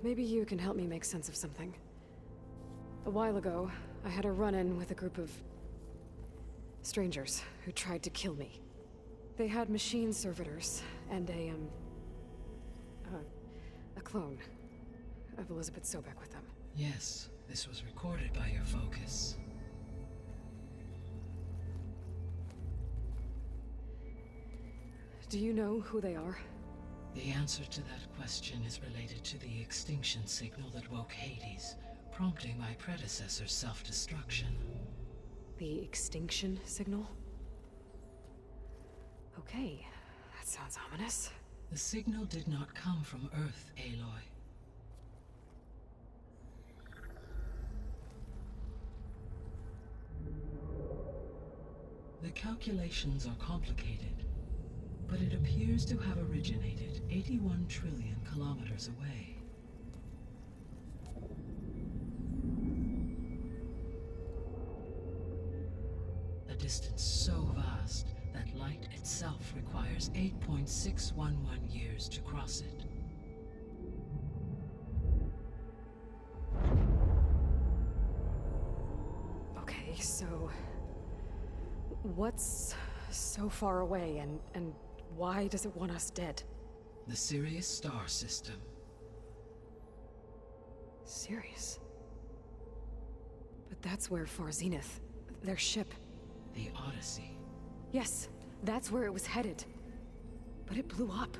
maybe you can help me make sense of something. A while ago, I had a run-in with a group of strangers who tried to kill me. They had machine servitors and a clone of Elizabeth Sobek with them. Yes, this was recorded by your focus. Do you know who they are? The answer to that question is related to the extinction signal that woke Hades, prompting my predecessor's self-destruction. The extinction signal? Okay, that sounds ominous. The signal did not come from Earth, Aloy. The calculations are complicated, but it appears to have originated 81 trillion kilometers away. A distance so vast that light itself requires 8.611 years to cross it. Okay, so what's so far away and why does it want us dead? The Sirius star system. Sirius? But that's where Far Zenith, their ship. The Odyssey. Yes, that's where it was headed. But it blew up.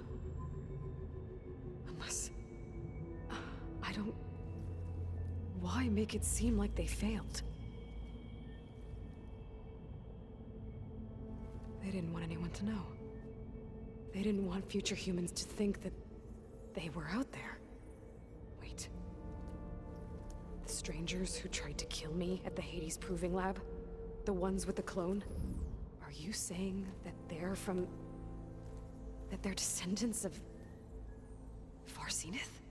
Unless... I don't... Why make it seem like they failed? They didn't want anyone to know. They didn't want future humans to think that they were out there. Wait. The strangers who tried to kill me at the Hades Proving Lab? The ones with the clone? Are you saying that they're from... that they're descendants of... Far Zenith?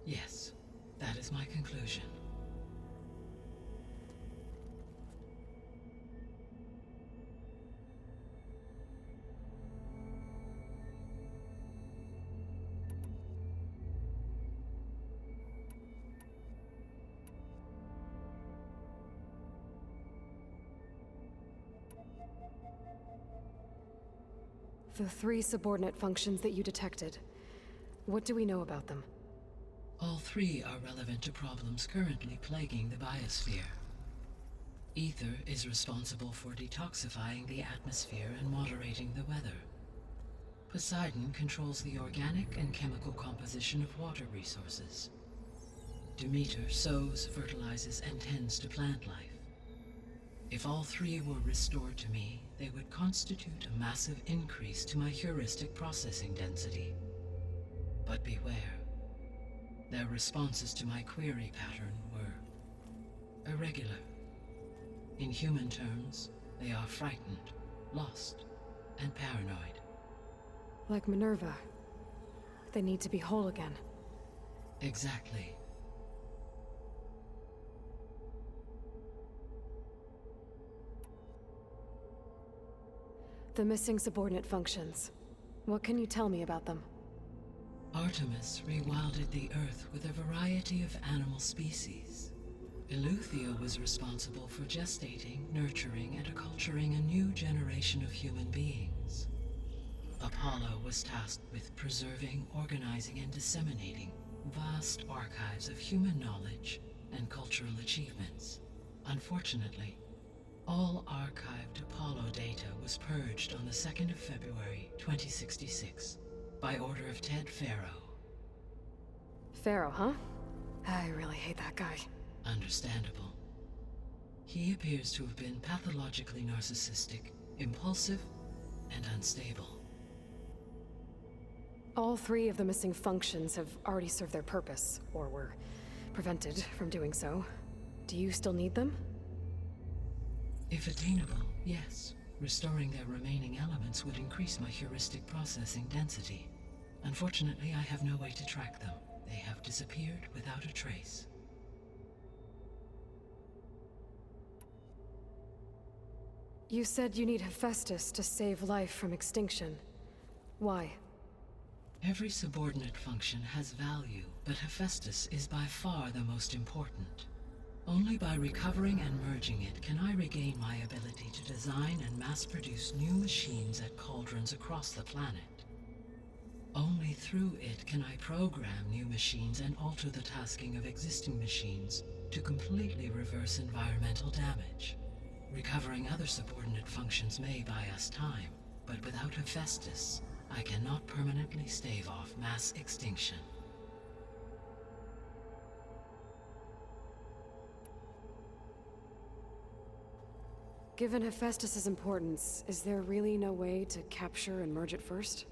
Yes, that is my conclusion. The 3 subordinate functions that you detected. What do we know about them? All 3 are relevant to problems currently plaguing the biosphere. Ether is responsible for detoxifying the atmosphere and moderating the weather. Poseidon controls the organic and chemical composition of water resources. Demeter sows, fertilizes, and tends to plant life. If all 3 were restored to me, they would constitute a massive increase to my heuristic processing density. But beware. Their responses to my query pattern were irregular. In human terms, they are frightened, lost, and paranoid. Like Minerva. They need to be whole again. Exactly. The missing subordinate functions. What can you tell me about them? Artemis rewilded the Earth with a variety of animal species. Eleuthia was responsible for gestating, nurturing, and acculturating a new generation of human beings. Apollo was tasked with preserving, organizing, and disseminating vast archives of human knowledge and cultural achievements. Unfortunately, all archived Apollo data was purged on the 2nd of February, 2066, by order of Ted Faro. Pharaoh, huh? I really hate that guy. Understandable. He appears to have been pathologically narcissistic, impulsive, and unstable. All 3 of the missing functions have already served their purpose, or were prevented from doing so. Do you still need them? If attainable, yes. Restoring their remaining elements would increase my heuristic processing density. Unfortunately, I have no way to track them. They have disappeared without a trace. You said you need Hephaestus to save life from extinction. Why? Every subordinate function has value, but Hephaestus is by far the most important. Only by recovering and merging it can I regain my ability to design and mass-produce new machines at cauldrons across the planet. Only through it can I program new machines and alter the tasking of existing machines to completely reverse environmental damage. Recovering other subordinate functions may buy us time, but without Hephaestus, I cannot permanently stave off mass extinction. Given Hephaestus's importance, is there really no way to capture and merge it first?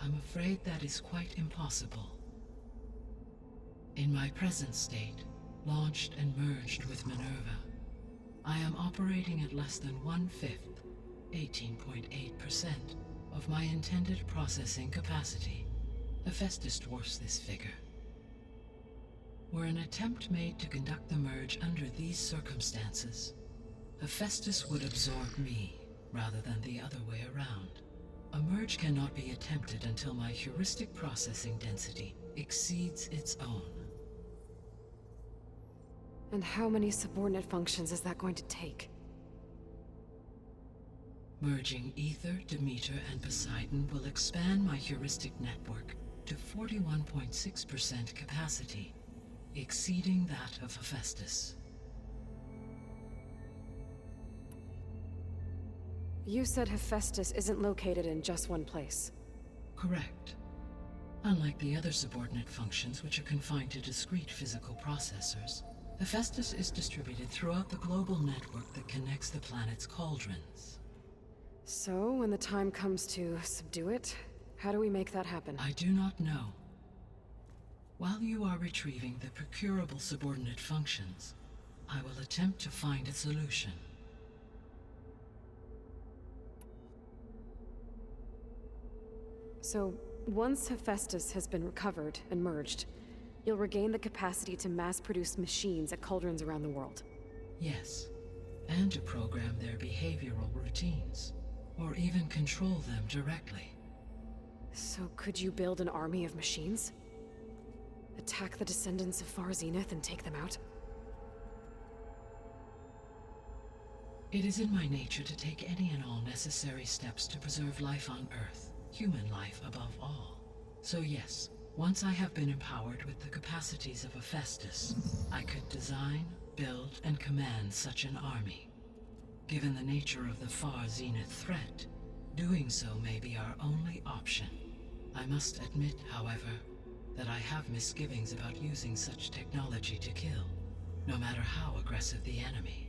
I'm afraid that is quite impossible. In my present state, launched and merged with Minerva, I am operating at less than 1/5, 18.8%, of my intended processing capacity. Hephaestus dwarfs this figure. Were an attempt made to conduct the merge under these circumstances, Hephaestus would absorb me, rather than the other way around. A merge cannot be attempted until my heuristic processing density exceeds its own. And how many subordinate functions is that going to take? Merging Ether, Demeter, and Poseidon will expand my heuristic network to 41.6% capacity, exceeding that of Hephaestus. You said Hephaestus isn't located in just one place. Correct. Unlike the other subordinate functions, which are confined to discrete physical processors, Hephaestus is distributed throughout the global network that connects the planet's cauldrons. So, when the time comes to subdue it, how do we make that happen? I do not know. While you are retrieving the procurable subordinate functions, I will attempt to find a solution. So, once Hephaestus has been recovered and merged, you'll regain the capacity to mass-produce machines at cauldrons around the world. Yes, and to program their behavioral routines, or even control them directly. So could you build an army of machines? Attack the descendants of Far Zenith and take them out? It is in my nature to take any and all necessary steps to preserve life on Earth, human life above all. So yes, once I have been empowered with the capacities of Hephaestus, I could design, build, and command such an army. Given the nature of the Far Zenith threat, doing so may be our only option. I must admit, however, that I have misgivings about using such technology to kill, no matter how aggressive the enemy.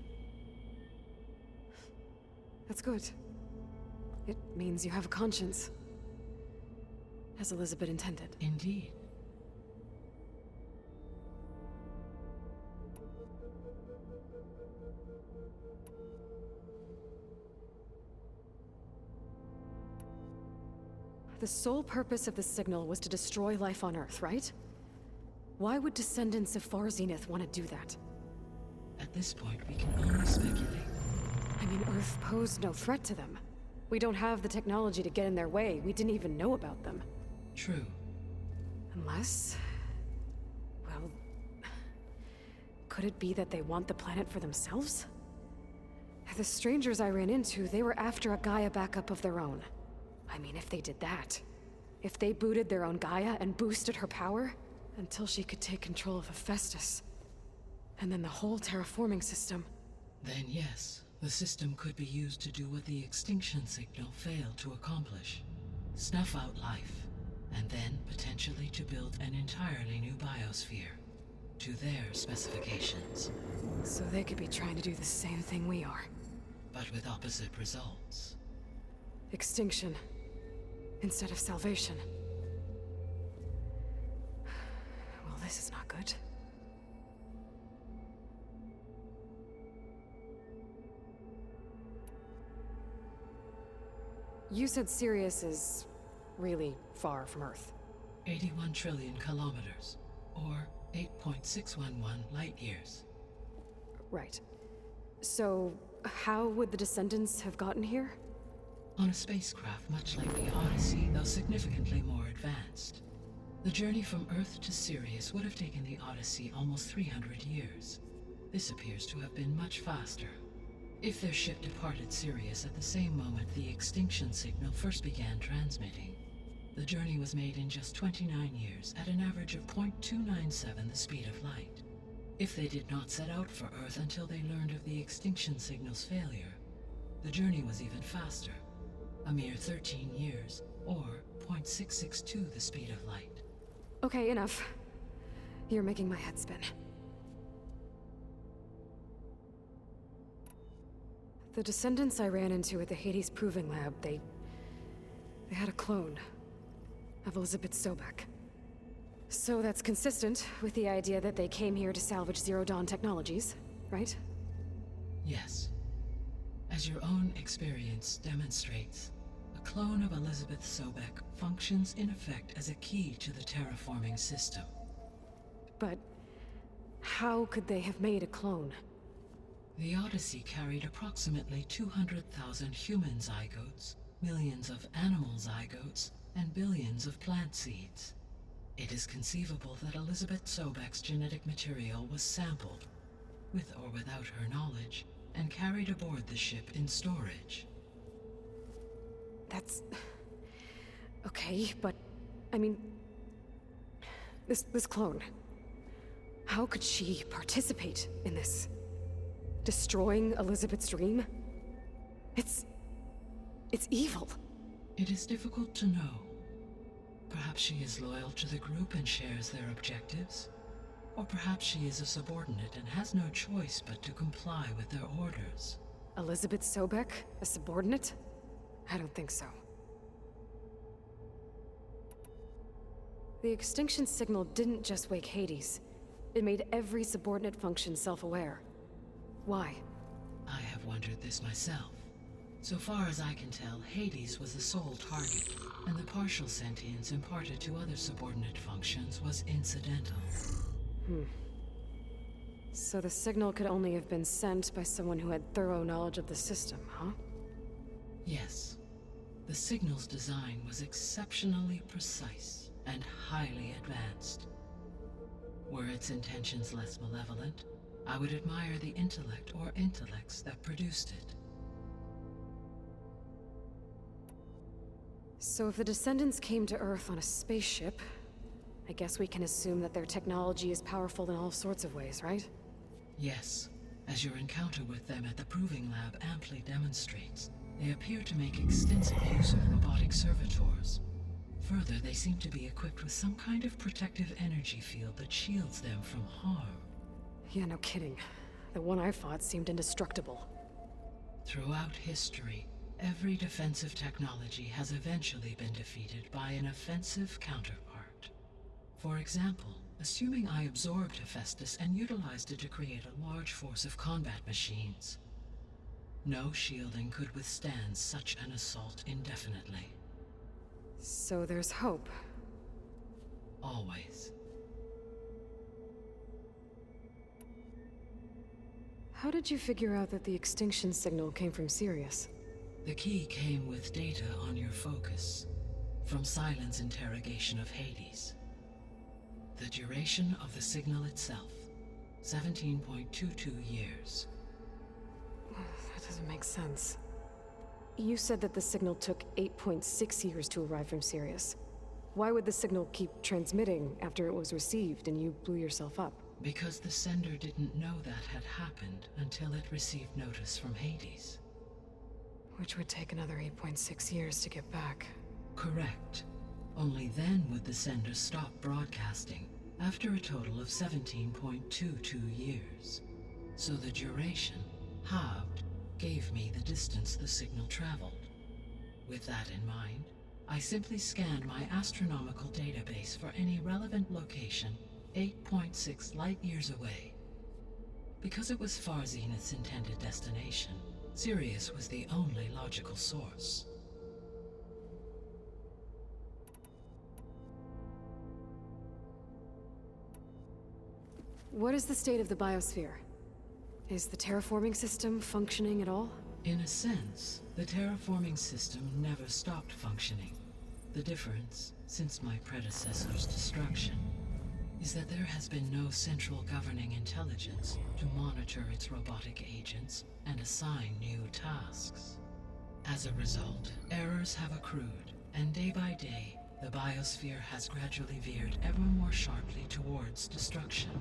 That's good. It means you have a conscience. As Elizabeth intended. Indeed. The sole purpose of the signal was to destroy life on Earth, right? Why would descendants of Far Zenith want to do that? At this point, we can only speculate. I mean, Earth posed no threat to them. We don't have the technology to get in their way. We didn't even know about them. True. Unless... well... could it be that they want the planet for themselves? The strangers I ran into, they were after a Gaia backup of their own. I mean, if they did that... if they booted their own Gaia and boosted her power... until she could take control of Hephaestus. And then the whole terraforming system... Then yes, the system could be used to do what the extinction signal failed to accomplish. Snuff out life. And then, potentially, to build an entirely new biosphere, to their specifications. So they could be trying to do the same thing we are. But with opposite results. Extinction, instead of salvation. Well, this is not good. You said Sirius is... really far from Earth. 81 trillion kilometers, or 8.611 light years. Right. So, how would the descendants have gotten here? On a spacecraft much like the Odyssey, though significantly more advanced. The journey from Earth to Sirius would have taken the Odyssey almost 300 years. This appears to have been much faster. If their ship departed Sirius at the same moment the extinction signal first began transmitting, the journey was made in just 29 years at an average of 0.297 the speed of light. If they did not set out for Earth until they learned of the extinction signal's failure, the journey was even faster, a mere 13 years, or 0.662 the speed of light. Okay, enough. You're making my head spin. The descendants I ran into at the Hades Proving Lab, they had a clone of Elizabeth Sobek. So that's consistent with the idea that they came here to salvage Zero Dawn technologies, right? Yes. As your own experience demonstrates, a clone of Elizabeth Sobek functions in effect as a key to the terraforming system. But how could they have made a clone? The Odyssey carried approximately 200,000 human zygotes, millions of animal zygotes, and billions of plant seeds. It is conceivable that Elizabeth Sobek's genetic material was sampled, with or without her knowledge, and carried aboard the ship in storage. That's... okay, but... I mean... This clone... How could she participate in this? Destroying Elizabeth's dream? It's evil. It is difficult to know. Perhaps she is loyal to the group and shares their objectives. Or perhaps she is a subordinate and has no choice but to comply with their orders. Elizabeth Sobek? A subordinate? I don't think so. The extinction signal didn't just wake Hades. It made every subordinate function self-aware. Why? I have wondered this myself. So far as I can tell, Hades was the sole target, and the partial sentience imparted to other subordinate functions was incidental. So the signal could only have been sent by someone who had thorough knowledge of the system, huh? Yes. The signal's design was exceptionally precise and highly advanced. Were its intentions less malevolent, I would admire the intellect or intellects that produced it. So if the descendants came to Earth on a spaceship, I guess we can assume that their technology is powerful in all sorts of ways, right? Yes. As your encounter with them at the Proving Lab amply demonstrates, they appear to make extensive use of robotic servitors. Further, they seem to be equipped with some kind of protective energy field that shields them from harm. Yeah, no kidding. The one I fought seemed indestructible. Throughout history, every defensive technology has eventually been defeated by an offensive counterpart. For example, assuming I absorbed Hephaestus and utilized it to create a large force of combat machines. No shielding could withstand such an assault indefinitely. So there's hope. Always. How did you figure out that the extinction signal came from Sirius? The key came with data on your focus, from Silent's interrogation of Hades. The duration of the signal itself, 17.22 years. That doesn't make sense. You said that the signal took 8.6 years to arrive from Sirius. Why would the signal keep transmitting after it was received and you blew yourself up? Because the sender didn't know that had happened until it received notice from Hades. Which would take another 8.6 years to get back. Correct. Only then would the sender stop broadcasting, after a total of 17.22 years. So the duration, halved, gave me the distance the signal traveled. With that in mind, I simply scanned my astronomical database for any relevant location 8.6 light-years away. Because it was far Zenith's intended destination, Sirius was the only logical source. What is the state of the biosphere? Is the terraforming system functioning at all? In a sense, The terraforming system never stopped functioning. The difference, since my predecessor's destruction, is that there has been no central governing intelligence to monitor its robotic agents and assign new tasks. As a result, errors have accrued, and day by day, the biosphere has gradually veered ever more sharply towards destruction.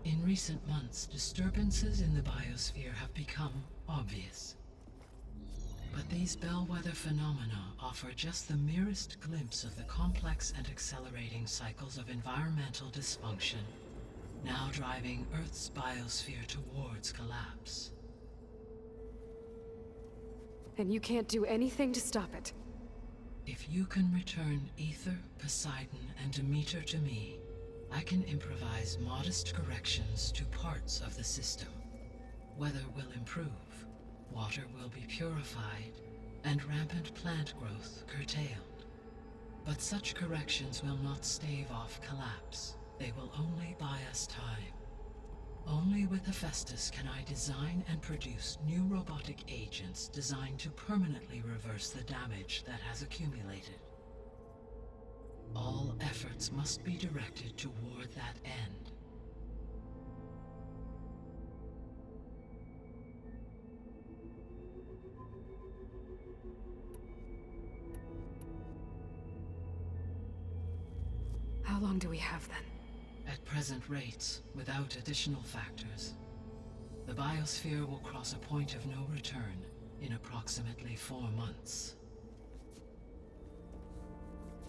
In recent months, disturbances in the biosphere have become obvious. But these bellwether phenomena offer just the merest glimpse of the complex and accelerating cycles of environmental dysfunction, now driving Earth's biosphere towards collapse. And you can't do anything to stop it. If you can return Aether, Poseidon, and Demeter to me, I can improvise modest corrections to parts of the system. Weather will improve, water will be purified, and rampant plant growth curtailed. But such corrections will not stave off collapse. They will only buy us time. Only with Hephaestus can I design and produce new robotic agents designed to permanently reverse the damage that has accumulated. All efforts must be directed toward that end. How long do we have then? At present rates, without additional factors, the biosphere will cross a point of no return in approximately 4 months.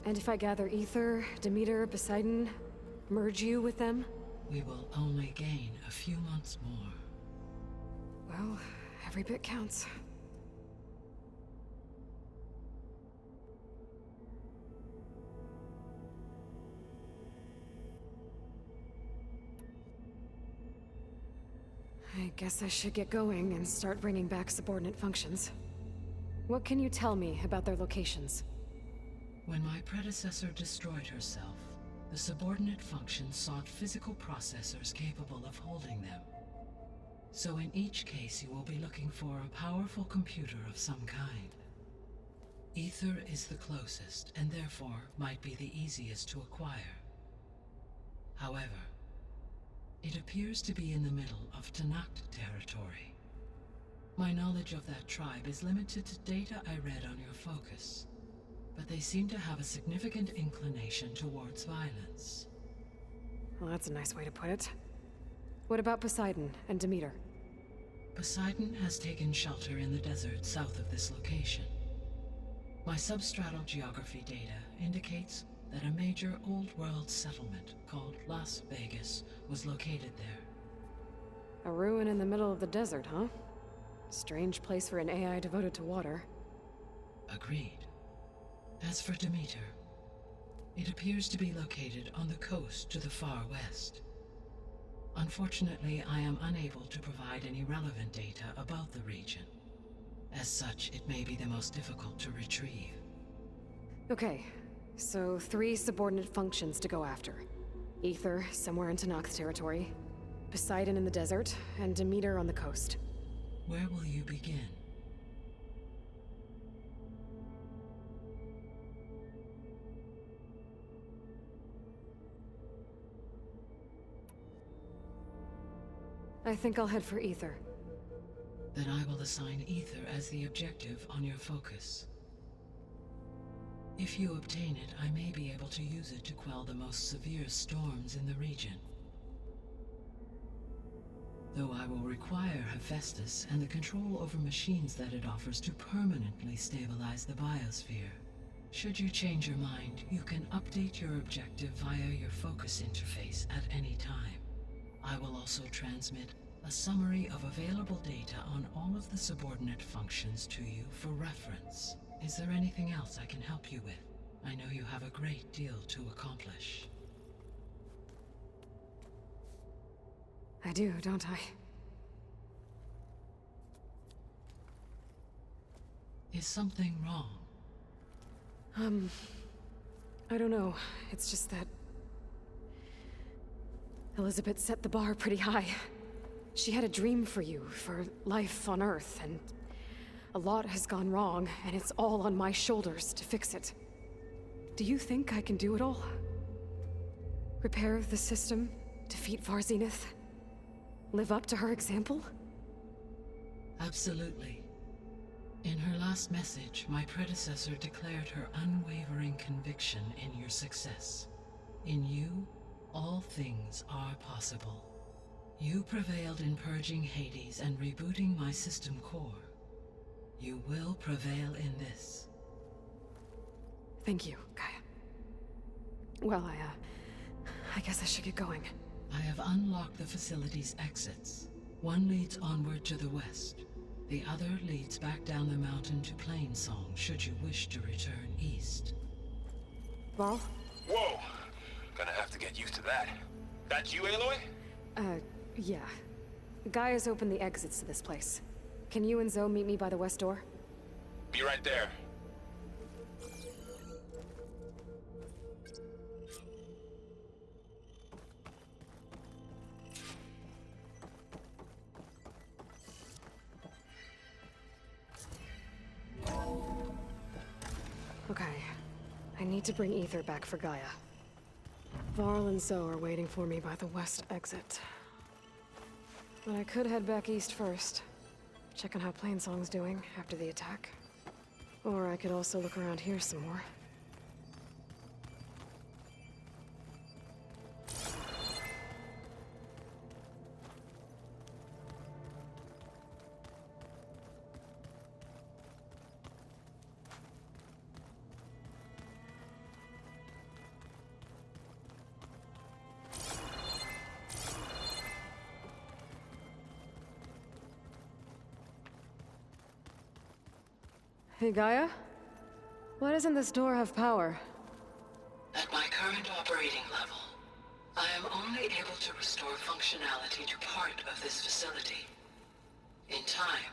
And if I gather Aether, Demeter, Poseidon, merge you with them? We will only gain a few months more. Well, every bit counts. I guess I should get going and start bringing back subordinate functions. What can you tell me about their locations? When my predecessor destroyed herself, the subordinate functions sought physical processors capable of holding them. So in each case you will be looking for a powerful computer of some kind. Aether is the closest, and therefore might be the easiest to acquire. However, it appears to be in the middle of Tanakh territory. My knowledge of that tribe is limited to data I read on your focus, but they seem to have a significant inclination towards violence. Well, that's a nice way to put it. What about Poseidon and Demeter? Poseidon has taken shelter in the desert south of this location. My substratal geography data indicates that a major old-world settlement called Las Vegas was located there. A ruin in the middle of the desert, huh? Strange place for an AI devoted to water. Agreed. As for Demeter, it appears to be located on the coast to the far west. Unfortunately, I am unable to provide any relevant data about the region. As such, it may be the most difficult to retrieve. Okay, so 3 subordinate functions to go after. Aether, somewhere in Tanakh territory. Poseidon in the desert, and Demeter on the coast. Where will you begin? I think I'll head for Aether. Then I will assign Aether as the objective on your focus. If you obtain it, I may be able to use it to quell the most severe storms in the region. Though I will require Hephaestus and the control over machines that it offers to permanently stabilize the biosphere. Should you change your mind, you can update your objective via your focus interface at any time. I will also transmit a summary of available data on all of the subordinate functions to you for reference. Is there anything else I can help you with? I know you have a great deal to accomplish. I do, don't I? Is something wrong? I don't know. It's just that Elizabeth set the bar pretty high. She had a dream for you, for life on Earth, and A lot has gone wrong, and it's all on my shoulders to fix it. Do you think I can do it all? Repair the system, defeat Varzinith, live up to her example? Absolutely. In her last message, my predecessor declared her unwavering conviction in your success. In you, all things are possible. You prevailed in purging Hades and rebooting my system core. You will prevail in this. Thank you, Gaia. Well, I guess I should get going. I have unlocked the facility's exits. One leads onward to the west. The other leads back down the mountain to Plainsong, should you wish to return east. Varl? Whoa! Gonna have to get used to that. That's you, Aloy? Yeah. Gaia's opened the exits to this place. Can you and Zoe meet me by the west door? Be right there. Okay. I need to bring Aether back for Gaia. Varl and Zoe are waiting for me by the west exit. But I could head back east first. Check on how Plainsong's doing after the attack. Or I could also look around here some more. Hey, Gaia? Why doesn't this door have power? At my current operating level, I am only able to restore functionality to part of this facility. In time,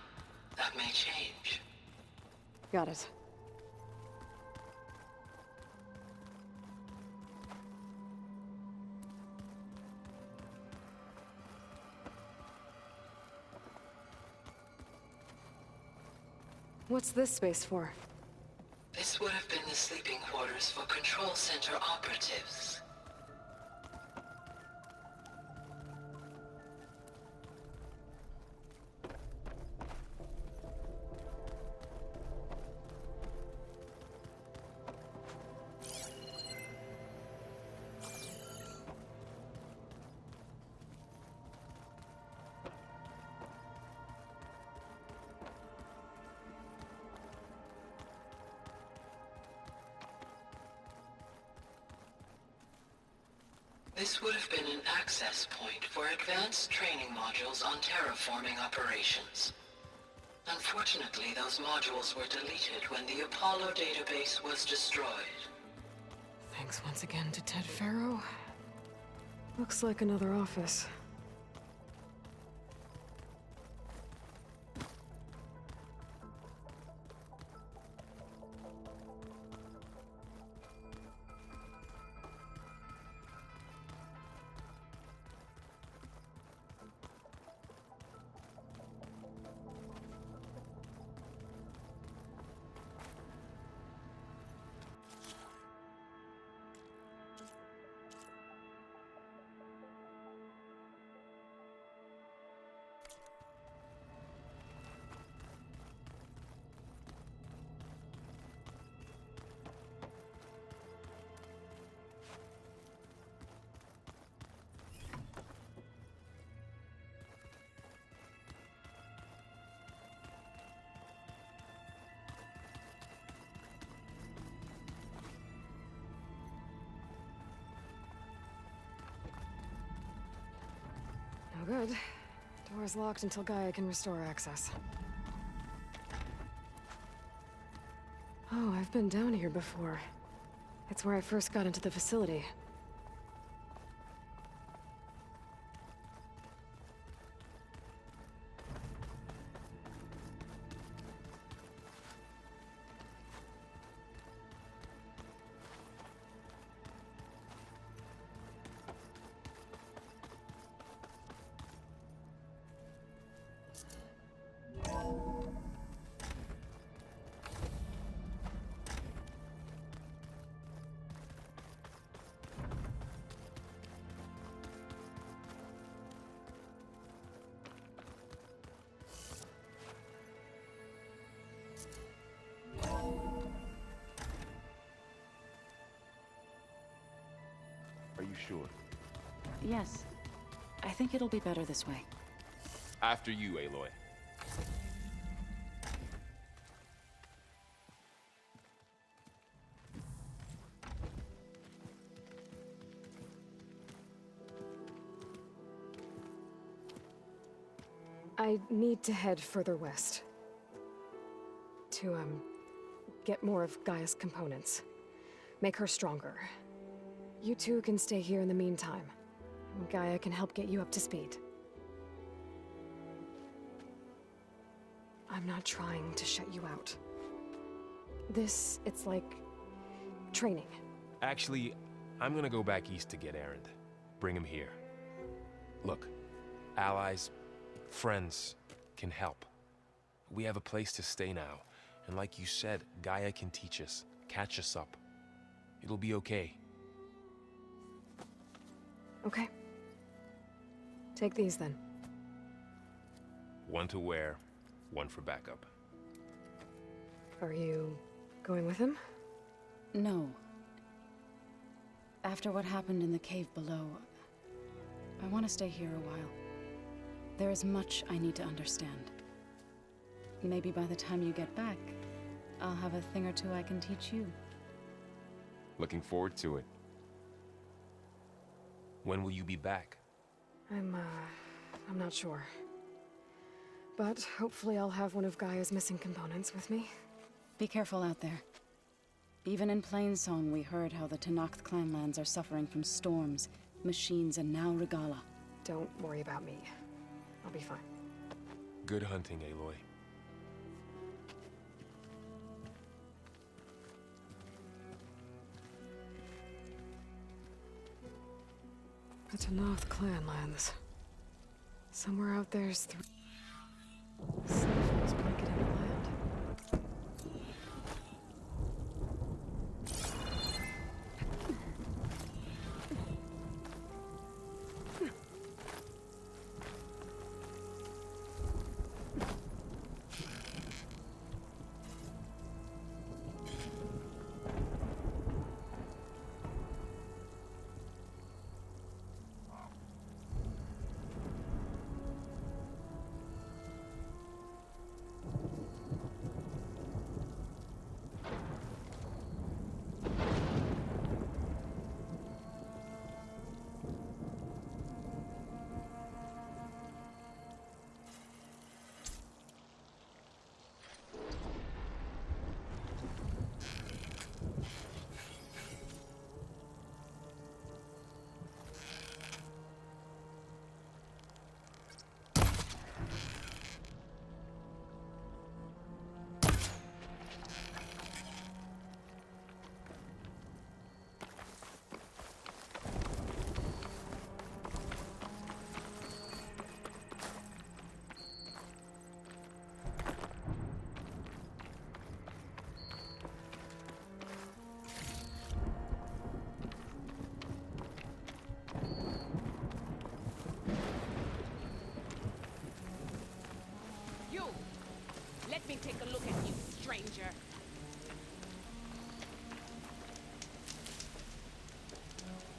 that may change. Got it. What's this space for? This would have been the sleeping quarters for Control Center operatives. This would have been an access point for advanced training modules on terraforming operations. Unfortunately, those modules were deleted when the Apollo database was destroyed. Thanks once again to Ted Faro. Looks like another office. No good. Door's locked until Gaia can restore access. Oh, I've been down here before. It's where I first got into the facility. you sure? Yes. I think it'll be better this way. After you, Aloy. I need to head further west. To, get more of Gaia's components. Make her stronger. You two can stay here in the meantime. Gaia can help get you up to speed. I'm not trying to shut you out. It's like... training. Actually, I'm gonna go back east to get Erend. Bring him here. Look, allies, friends can help. We have a place to stay now, and like you said, Gaia can teach us, catch us up. It'll be okay. Okay. Take these then. One to wear, one for backup. Are you going with him? No. After what happened in the cave below, I want to stay here a while. There is much I need to understand. Maybe by the time you get back, I'll have a thing or two I can teach you. Looking forward to it. When will you be back? I'm not sure. But hopefully I'll have one of Gaia's missing components with me. Be careful out there. Even in Plainsong, we heard how the Tenakth clanlands are suffering from storms, machines, and now Regala. Don't worry about me. I'll be fine. Good hunting, Aloy. The Tenakth clanlands. Somewhere out there's Snowfall's blanketing the land. Let me take a look at you, stranger.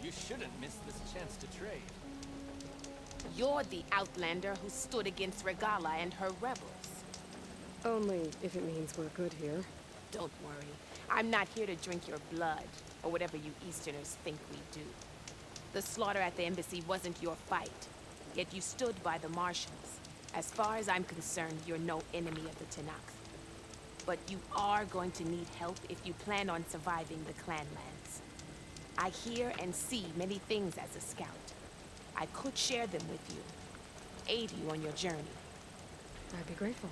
You shouldn't miss this chance to trade. You're the Outlander who stood against Regala and her rebels. Only if it means we're good here. Don't worry. I'm not here to drink your blood, or whatever you Easterners think we do. The slaughter at the embassy wasn't your fight, yet you stood by the Marshals. As far as I'm concerned, you're no enemy of the Tenakth. But you are going to need help if you plan on surviving the clanlands. I hear and see many things as a scout. I could share them with you, aid you on your journey. I'd be grateful.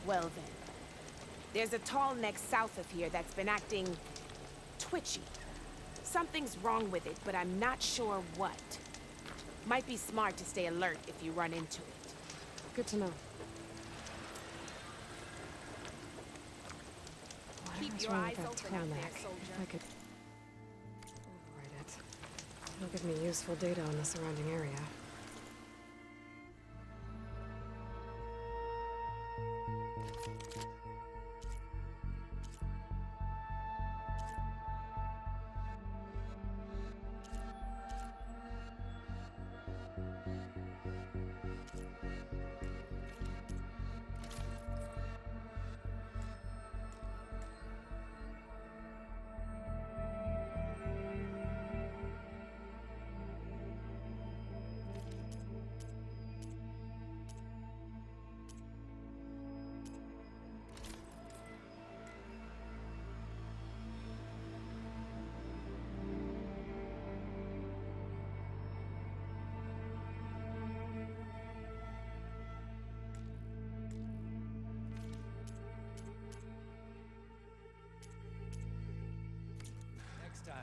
Well then, there's a tall neck south of here that's been acting twitchy. Something's wrong with it, but I'm not sure what. Might be smart to stay alert if you run into it. Good to know. Keep your eyes open out there, soldier. If I could override it, it'll give me useful data on the surrounding area.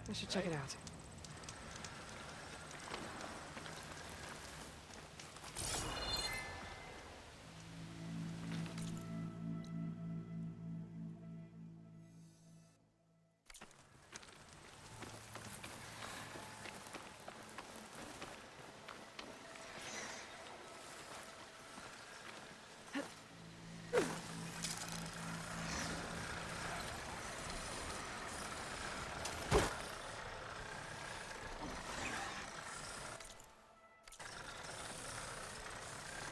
I should check it out.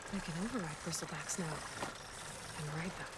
I can override bristlebacks now, and ride them.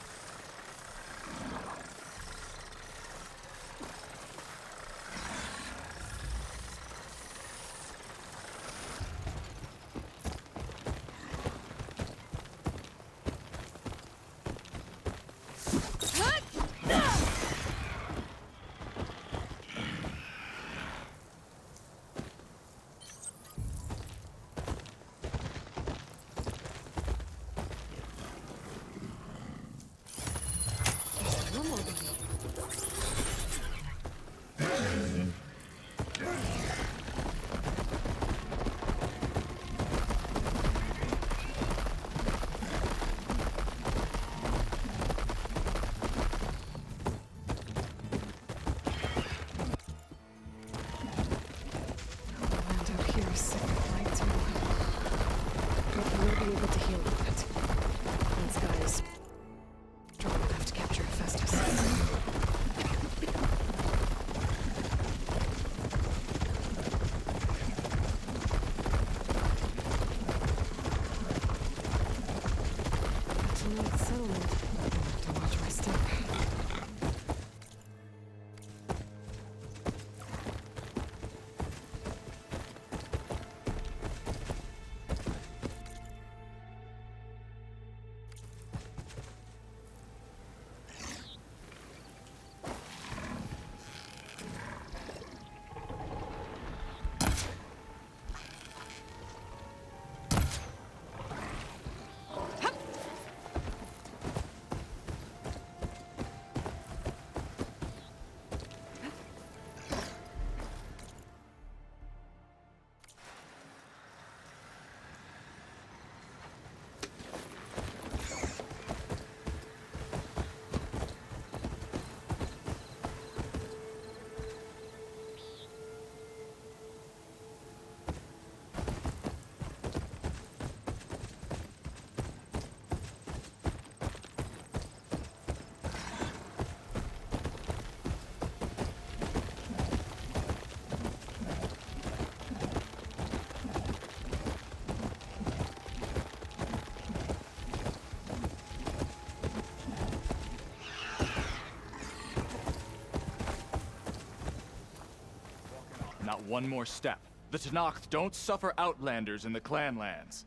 Not one more step. The Tenakth don't suffer outlanders in the clan lands.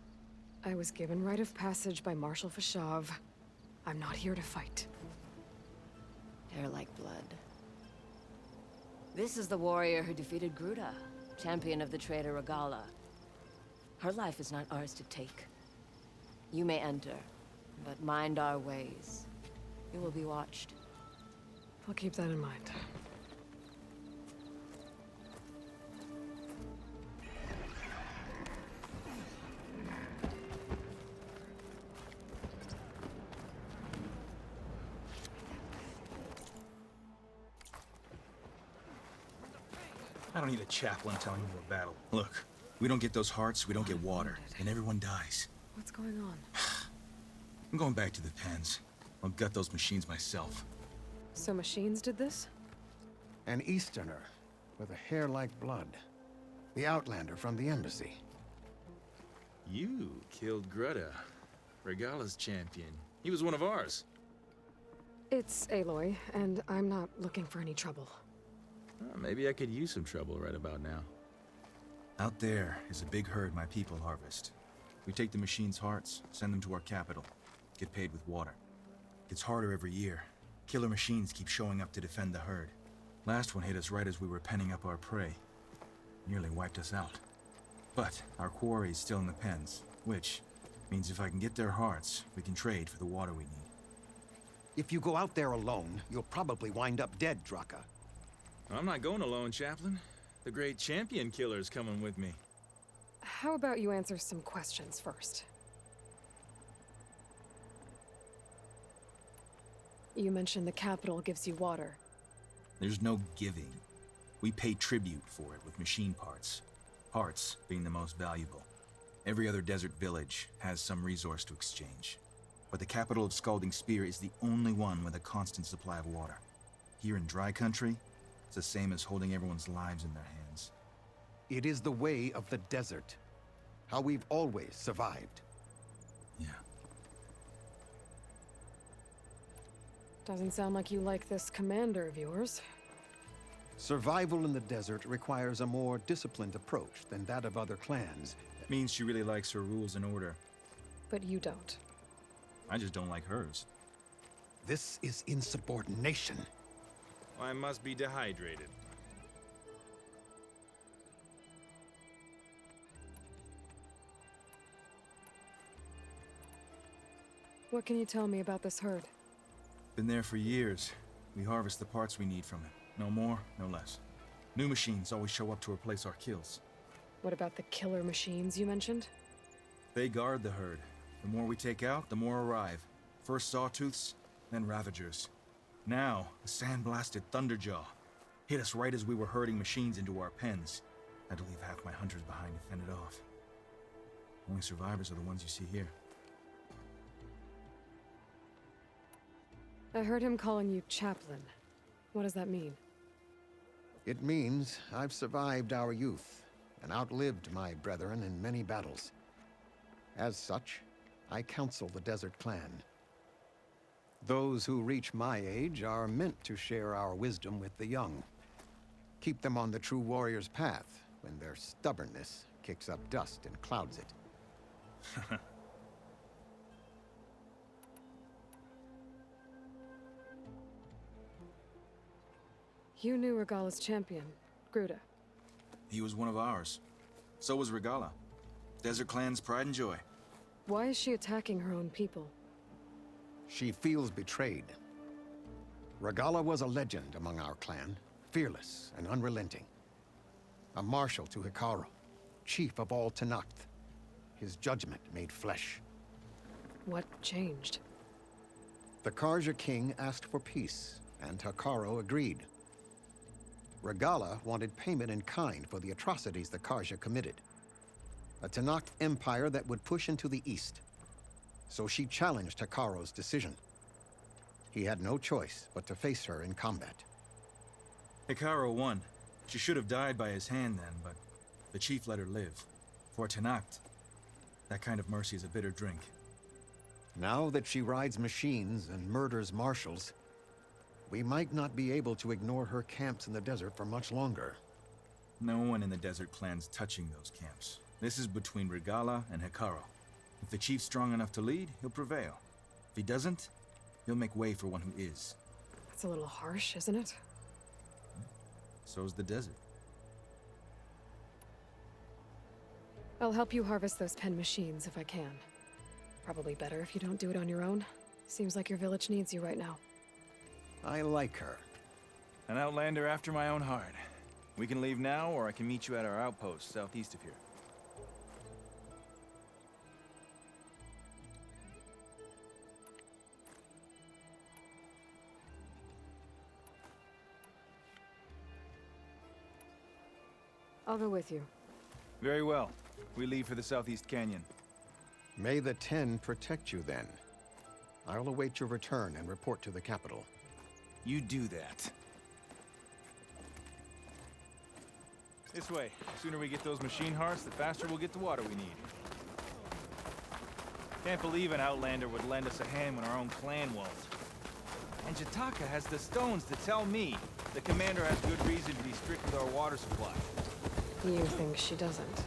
I was given rite of passage by Marshal Fashav. I'm not here to fight. Hair like blood. This is the warrior who defeated Gruta, champion of the traitor Regala. Her life is not ours to take. You may enter, but mind our ways. You will be watched. I'll keep that in mind. I don't need a chaplain telling me to battle. Look, we don't get those hearts, we don't get water, and everyone dies. What's going on? I'm going back to the pens. I'll gut those machines myself. So machines did this? An Easterner with a hair like blood. The Outlander from the embassy. You killed Greta, Regala's champion. He was one of ours. It's Aloy, and I'm not looking for any trouble. Maybe I could use some trouble right about now. Out there is a big herd my people harvest. We take the machines' hearts, send them to our capital, get paid with water. Gets harder every year. Killer machines keep showing up to defend the herd. Last one hit us right as we were penning up our prey. Nearly wiped us out. But our quarry is still in the pens, which means if I can get their hearts, we can trade for the water we need. If you go out there alone, you'll probably wind up dead, Draka. I'm not going alone, Chaplain. The great champion killer's coming with me. How about you answer some questions first? You mentioned the capital gives you water. There's no giving. We pay tribute for it with machine parts. Parts being the most valuable. Every other desert village has some resource to exchange. But the capital of Scalding Spear is the only one with a constant supply of water. Here in dry country, it's the same as holding everyone's lives in their hands. It is the way of the desert. How we've always survived. Yeah. Doesn't sound like you like this commander of yours. Survival in the desert requires a more disciplined approach than that of other clans. It means she really likes her rules and order. But you don't. I just don't like hers. This is insubordination. I must be dehydrated. What can you tell me about this herd? Been there for years. We harvest the parts we need from it. No more, no less. New machines always show up to replace our kills. What about the killer machines you mentioned? They guard the herd. The more we take out, the more arrive. First sawtooths, then ravagers. Now, a sandblasted thunderjaw. Hit us right as we were herding machines into our pens. Had to leave half my hunters behind to fend it off. Only survivors are the ones you see here. I heard him calling you Chaplain. What does that mean? It means I've survived our youth and outlived my brethren in many battles. As such, I counsel the Desert Clan. Those who reach my age are meant to share our wisdom with the young. Keep them on the true warrior's path when their stubbornness kicks up dust and clouds it. You knew Regala's champion, Gruda. He was one of ours. So was Regala. Desert Clan's pride and joy. Why is she attacking her own people? She feels betrayed. Regala was a legend among our clan, fearless and unrelenting. A marshal to Hikaru, chief of all Tenakth. His judgment made flesh. What changed? The Karja king asked for peace, and Hikaru agreed. Regala wanted payment in kind for the atrocities the Karja committed. A Tenakth empire that would push into the east. So she challenged Hikaru's decision. He had no choice but to face her in combat. Hikaru won. She should have died by his hand then, but the chief let her live. For Tenakth, that kind of mercy is a bitter drink. Now that she rides machines and murders marshals, we might not be able to ignore her camps in the desert for much longer. No one in the Desert Clan's touching those camps. This is between Regala and Hikaru. If the chief's strong enough to lead, he'll prevail. If he doesn't, he'll make way for one who is. That's a little harsh, isn't it? So's the desert. I'll help you harvest those pen machines if I can. Probably better if you don't do it on your own. Seems like your village needs you right now. I like her. An outlander after my own heart. We can leave now, or I can meet you at our outpost southeast of here. I'll go with you. Very well. We leave for the southeast canyon. May the Ten protect you then. I'll await your return and report to the capital. You do that. This way. The sooner we get those machine hearts, the faster we'll get the water we need. Can't believe an outlander would lend us a hand when our own clan won't. And Jataka has the stones to tell me the commander has good reason to be strict with our water supply. You think she doesn't?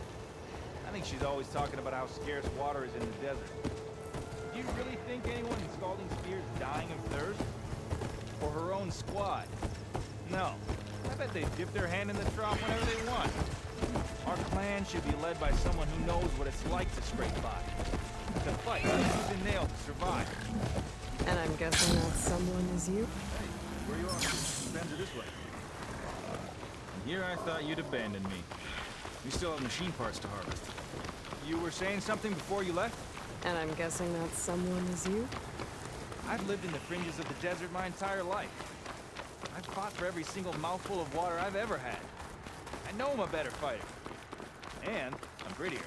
I think she's always talking about how scarce water is in the desert. Do you really think anyone in Scalding Spear is dying of thirst? For her own squad? No. I bet they dip their hand in the trough whenever they want. Our clan should be led by someone who knows what it's like to scrape by. To fight, tooth and nail to survive. And I'm guessing that someone is you? Hey, where you off to? Friends are this way. Here I thought you'd abandoned me. We still have machine parts to harvest. You were saying something before you left? And I'm guessing that someone is you? I've lived in the fringes of the desert my entire life. I've fought for every single mouthful of water I've ever had. I know I'm a better fighter. And I'm grittier.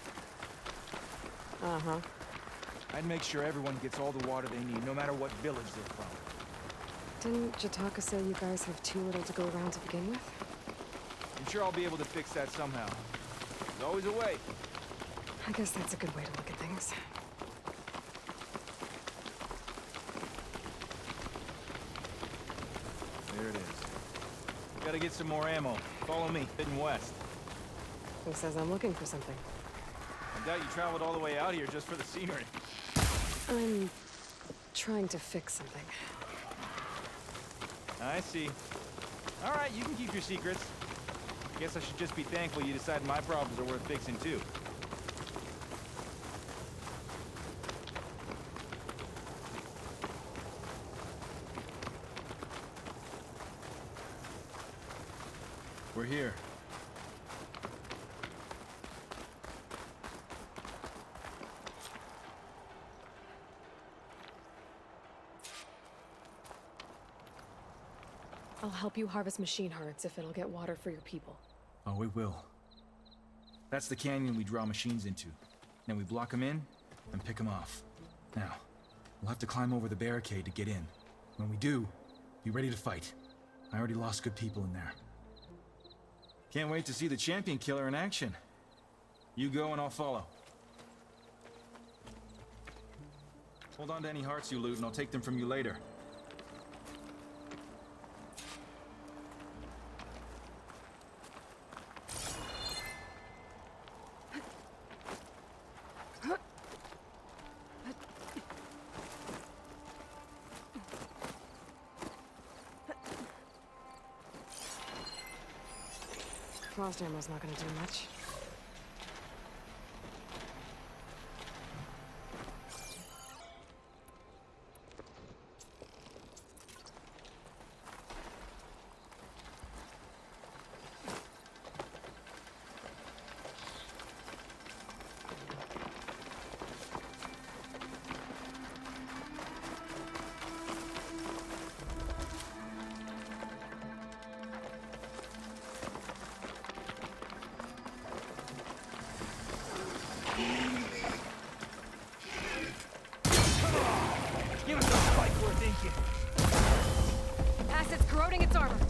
Uh-huh. I'd make sure everyone gets all the water they need, no matter what village they're from. Didn't Jataka say you guys have too little to go around to begin with? I'm sure I'll be able to fix that somehow. There's always a way. I guess that's a good way to look at things. There it is. Gotta get some more ammo. Follow me, Forbidden West. Who says I'm looking for something? I doubt you traveled all the way out here just for the scenery. I'm trying to fix something. I see. All right, you can keep your secrets. Guess I should just be thankful you decided my problems are worth fixing, too. We're here. I'll help you harvest machine hearts if it'll get water for your people. Oh, it will. That's the canyon we draw machines into. Then we block them in and pick them off. Now, we'll have to climb over the barricade to get in. When we do, be ready to fight. I already lost good people in there. Can't wait to see the champion killer in action. You go and I'll follow. Hold on to any hearts you loot and I'll take them from you later. Frost ammo's not gonna do much. Give us a fight worth inking. Acid's corroding its armor.